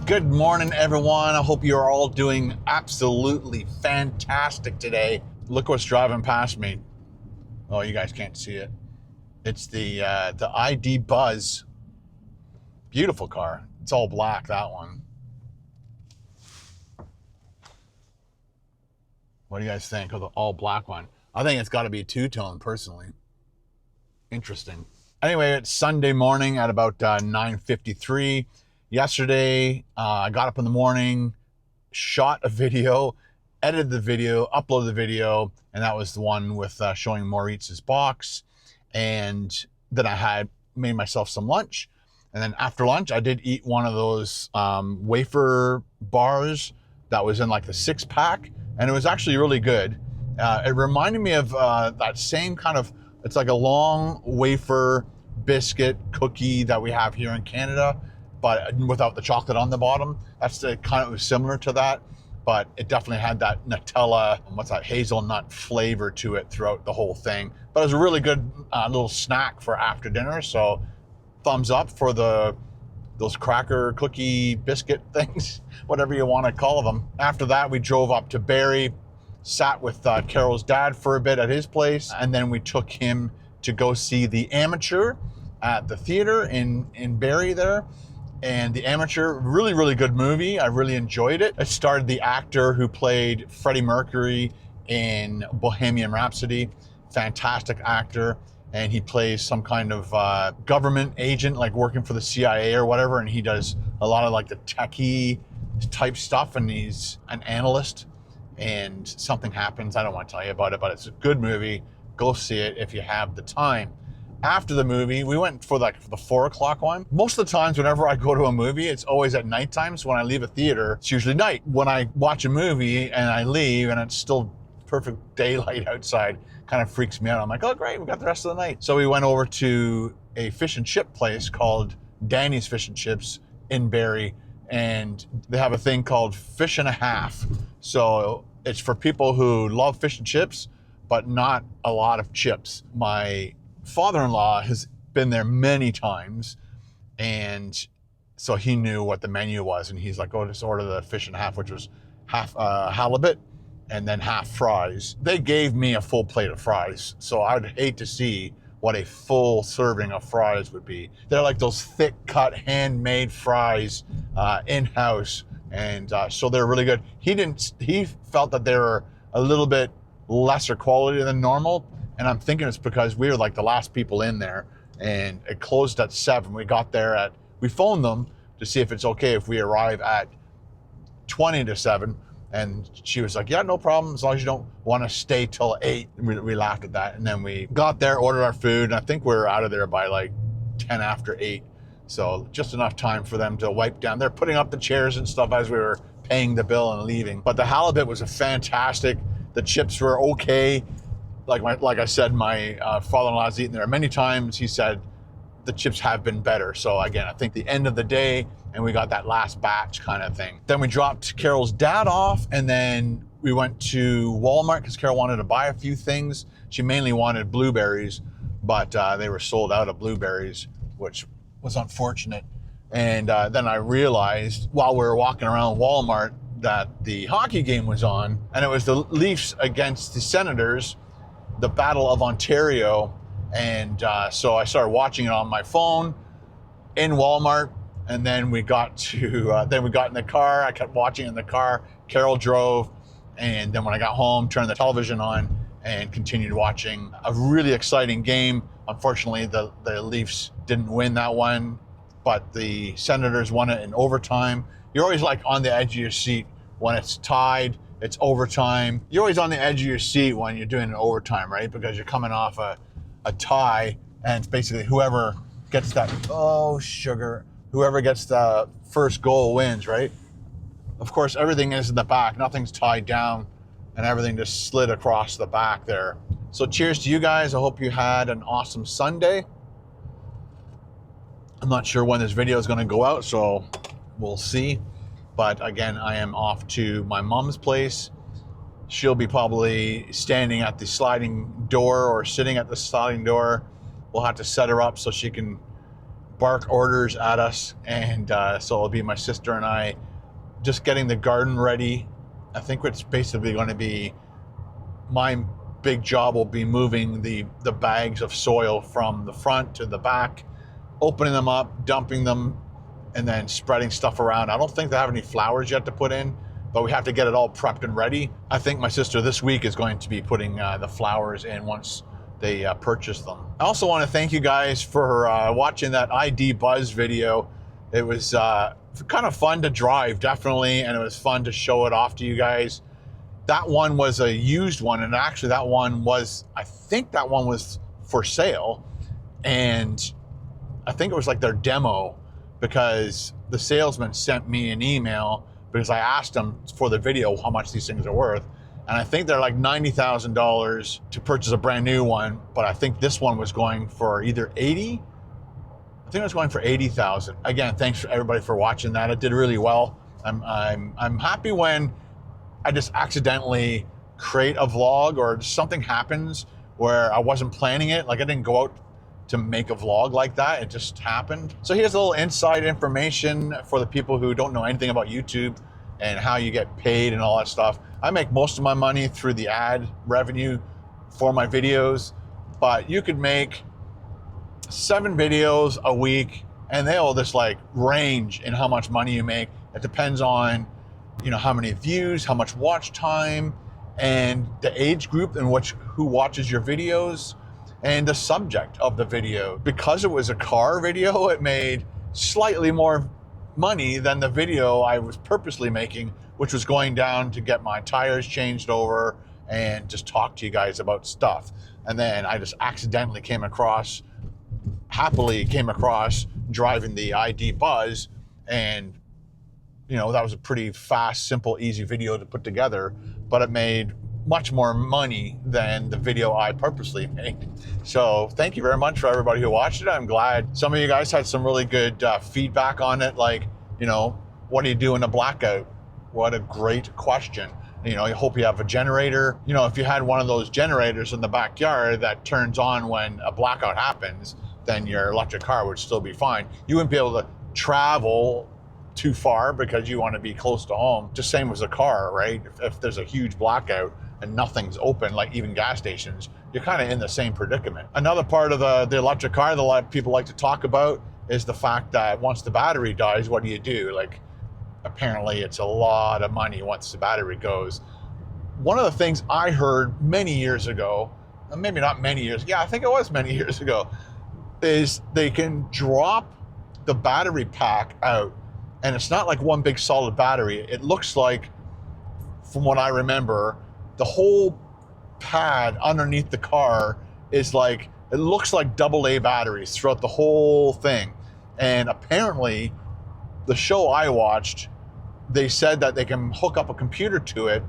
Good morning, everyone. I hope you're all doing absolutely fantastic today. Look what's driving past me. Oh, you guys can't see it. It's the ID Buzz. Beautiful car. It's all black, that one. What do you guys think of the all black one? I think it's got to be a two-tone, personally. Interesting. Anyway, it's Sunday morning at about 9:53. Yesterday, I got up in the morning, shot a video, edited the video, uploaded the video, and that was the one with showing Maurits's box. And then I had made myself some lunch. And then after lunch, I did eat one of those wafer bars that was in like the 6-pack, and it was actually really good. It reminded me of that same kind of, it's like a long wafer biscuit cookie that we have here in Canada, but without the chocolate on the bottom. That's the kind of similar to that, but it definitely had that Nutella, hazelnut flavor to it throughout the whole thing. But it was a really good little snack for after dinner. So thumbs up for those cracker cookie biscuit things, whatever you want to call them. After that, we drove up to Barrie, sat with Carol's dad for a bit at his place, and then we took him to go see The Amateur at the theater in Barrie there. And The Amateur, really, really good movie. I really enjoyed it. It starred the actor who played Freddie Mercury in Bohemian Rhapsody. Fantastic actor. And he plays some kind of government agent, like working for the CIA or whatever. And he does a lot of like the techie type stuff. And he's an analyst. And something happens. I don't want to tell you about it, but it's a good movie. Go see it if you have the time. After the movie, we went for the 4 o'clock one. Most of the times whenever I go to a movie, it's always at nighttime. So when I leave a theater, it's usually night. When I watch a movie and I leave and it's still perfect daylight outside, kind of freaks me out. I'm like, oh great, we got the rest of the night. So we went over to a fish and chip place called Danny's Fish and Chips in Barrie, and they have a thing called Fish and a Half. So it's for people who love fish and chips, but not a lot of chips. My father-in-law has been there many times, and so he knew what the menu was, and he's like, oh, just order the fish and a half, which was half halibut and then half fries. They gave me a full plate of fries, so I'd hate to see what a full serving of fries would be. They're like those thick cut handmade fries in-house, and so they're really good. He felt that they were a little bit lesser quality than normal, and I'm thinking it's because we were like the last people in there, and it closed at 7. We got there we phoned them to see if it's okay if we arrive at 20 to 7. And she was like, yeah, no problem, as long as you don't want to stay till 8. And we laughed at that. And then we got there, ordered our food, and I think we were out of there by like 10 after 8. So just enough time for them to wipe down. They're putting up the chairs and stuff as we were paying the bill and leaving. But the halibut was fantastic. The chips were okay. Like I said, my father-in-law's eaten there many times. He said the chips have been better. So again, I think the end of the day, and we got that last batch kind of thing. Then we dropped Carol's dad off, and then we went to Walmart because Carol wanted to buy a few things. She mainly wanted blueberries, but they were sold out of blueberries, which was unfortunate. And then I realized while we were walking around Walmart that the hockey game was on, and it was the Leafs against the Senators, the Battle of Ontario. And so I started watching it on my phone in Walmart. And then we got to, then we got in the car. I kept watching in the car. Carol drove. And then when I got home, turned the television on and continued watching a really exciting game. Unfortunately, the Leafs didn't win that one, but the Senators won it in overtime. You're always like on the edge of your seat when it's tied. It's overtime. You're always on the edge of your seat when you're doing an overtime, right? Because you're coming off a tie, and it's basically whoever gets that, whoever gets the first goal wins, right? Of course, everything is in the back. Nothing's tied down, and everything just slid across the back there. So cheers to you guys. I hope you had an awesome Sunday. I'm not sure when this video is going to go out, so we'll see. But again, I am off to my mom's place. She'll be probably standing at the sliding door or sitting at the sliding door. We'll have to set her up so she can bark orders at us, and so it'll be my sister and I just getting the garden ready. I think it's basically going to be, my big job will be moving the bags of soil from the front to the back, opening them up, dumping them, and then spreading stuff around. I don't think they have any flowers yet to put in, but we have to get it all prepped and ready. I think my sister this week is going to be putting the flowers in once they purchase them. I also want to thank you guys for watching that ID Buzz video. It was kind of fun to drive, definitely, and it was fun to show it off to you guys. That one was a used one, and actually that one was, I think that one was for sale, and I think it was like their demo, because the salesman sent me an email because I asked him for the video how much these things are worth, and I think they're like $90,000 to purchase a brand new one, but I think this one was going for either 80. I think it was going for 80,000. Again, thanks for everybody for watching that. It did really well. I'm happy when I just accidentally create a vlog or something happens where I wasn't planning it. Like, I didn't go out to make a vlog like that. It just happened. So here's a little inside information for the people who don't know anything about YouTube and how you get paid and all that stuff. I make most of my money through the ad revenue for my videos, but you could make 7 videos a week and they'll just like range in how much money you make. It depends on, you know, how many views, how much watch time, and the age group in which who watches your videos, and the subject of the video. Because it was a car video, it made slightly more money than the video I was purposely making, which was going down to get my tires changed over and just talk to you guys about stuff. And then I just accidentally happily came across driving the ID Buzz, and you know, that was a pretty fast, simple, easy video to put together, but it made much more money than the video I purposely made. So thank you very much for everybody who watched it. I'm glad some of you guys had some really good feedback on it. Like, you know, what do you do in a blackout? What a great question. You know, I hope you have a generator. You know, if you had one of those generators in the backyard that turns on when a blackout happens, then your electric car would still be fine. You wouldn't be able to travel too far because you want to be close to home. Just same as a car, right? If there's a huge blackout and nothing's open, like even gas stations, you're kind of in the same predicament. Another part of the electric car that a lot of people like to talk about is the fact that once the battery dies, what do you do? Like, apparently it's a lot of money once the battery goes. One of the things I heard many years ago, maybe not many years, yeah, I think it was many years ago, is they can drop the battery pack out, and it's not like one big solid battery. It looks like, from what I remember, the whole pad underneath the car is like, it looks like AA batteries throughout the whole thing. And apparently, the show I watched, they said that they can hook up a computer to it,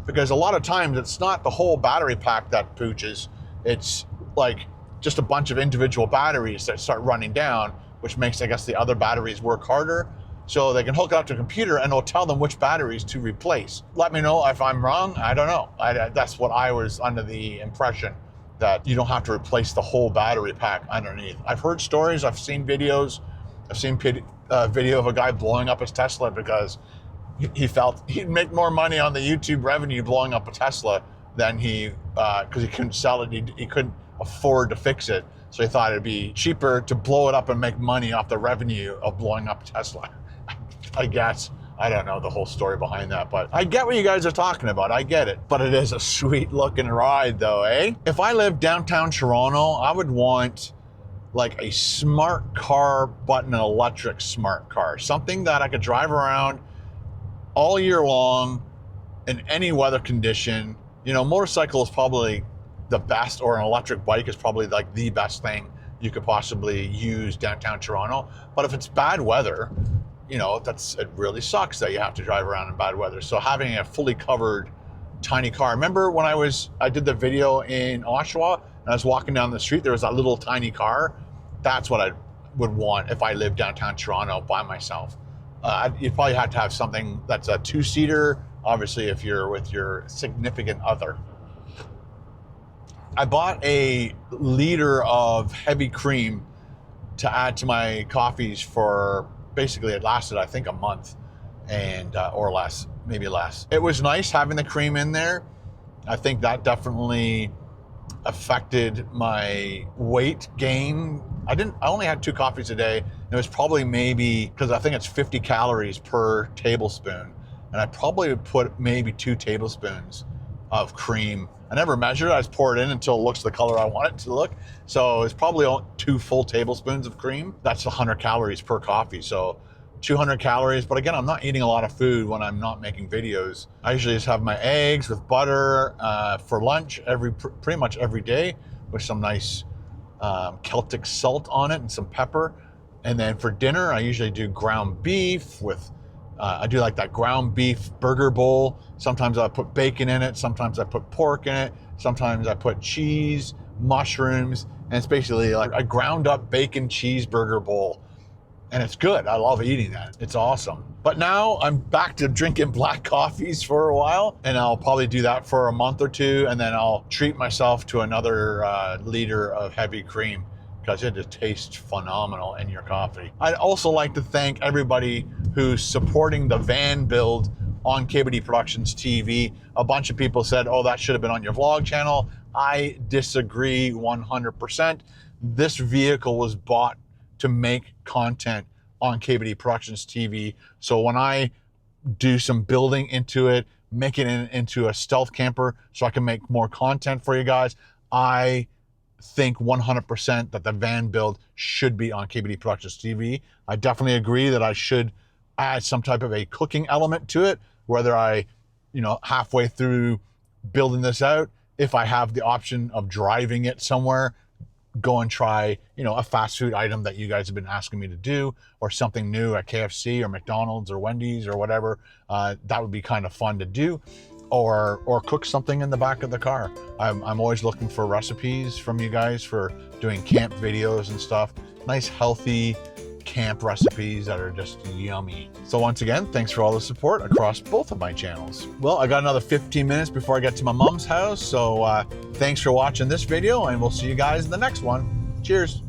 because a lot of times it's not the whole battery pack that pooches. It's like just a bunch of individual batteries that start running down, which makes, I guess, the other batteries work harder. So they can hook it up to a computer and it'll tell them which batteries to replace. Let me know if I'm wrong. I don't know. That's what I was under the impression, that you don't have to replace the whole battery pack underneath. I've heard stories, I've seen videos. I've seen a video of a guy blowing up his Tesla because he felt he'd make more money on the YouTube revenue blowing up a Tesla than because he couldn't sell it. He couldn't afford to fix it. So he thought it'd be cheaper to blow it up and make money off the revenue of blowing up Tesla. I guess. I don't know the whole story behind that, but I get what you guys are talking about. I get it. But it is a sweet looking ride though, eh? If I lived downtown Toronto, I would want like a smart car, but an electric smart car. Something that I could drive around all year long in any weather condition. You know, motorcycle is probably the best, or an electric bike is probably like the best thing you could possibly use downtown Toronto. But if it's bad weather, you know, it really sucks that you have to drive around in bad weather. So having a fully covered tiny car. Remember when I did the video in Oshawa and I was walking down the street, there was that little tiny car. That's what I would want if I lived downtown Toronto by myself. You'd probably have to have something that's a 2-seater, obviously if you're with your significant other. I bought a liter of heavy cream to add to my coffees for basically, it lasted, I think, a month and or less, maybe less. It was nice having the cream in there. I think that definitely affected my weight gain. I only had 2 coffees a day. It was probably maybe, because I think it's 50 calories per tablespoon. And I probably would put maybe 2 tablespoons of cream. I never measured it. I just pour it in until it looks the color I want it to look. So it's probably 2 full tablespoons of cream. That's 100 calories per coffee. So 200 calories. But again, I'm not eating a lot of food when I'm not making videos. I usually just have my eggs with butter for lunch pretty much every day with some nice Celtic salt on it and some pepper. And then for dinner, I usually do ground beef with I do like that ground beef burger bowl. Sometimes I put bacon in it. Sometimes I put pork in it. Sometimes I put cheese, mushrooms, and it's basically like a ground up bacon cheeseburger bowl. And it's good. I love eating that. It's awesome. But now I'm back to drinking black coffees for a while, and I'll probably do that for a month or 2, and then I'll treat myself to another liter of heavy cream, because it just tastes phenomenal in your coffee. I'd also like to thank everybody who's supporting the van build on KBD Productions TV. A bunch of people said, oh, that should have been on your vlog channel. I disagree 100%. This vehicle was bought to make content on KBD Productions TV. So when I do some building into it, make it into a stealth camper so I can make more content for you guys, I think 100% that the van build should be on KBD Productions TV. I definitely agree that I should add some type of a cooking element to it, whether I, halfway through building this out, if I have the option of driving it somewhere, go and try, a fast food item that you guys have been asking me to do, or something new at KFC or McDonald's or Wendy's or whatever. That would be kind of fun to do. Or cook something in the back of the car. I'm always looking for recipes from you guys for doing camp videos and stuff. Nice, healthy camp recipes that are just yummy. So once again, thanks for all the support across both of my channels. Well, I got another 15 minutes before I get to my mom's house. So thanks for watching this video, and we'll see you guys in the next one. Cheers.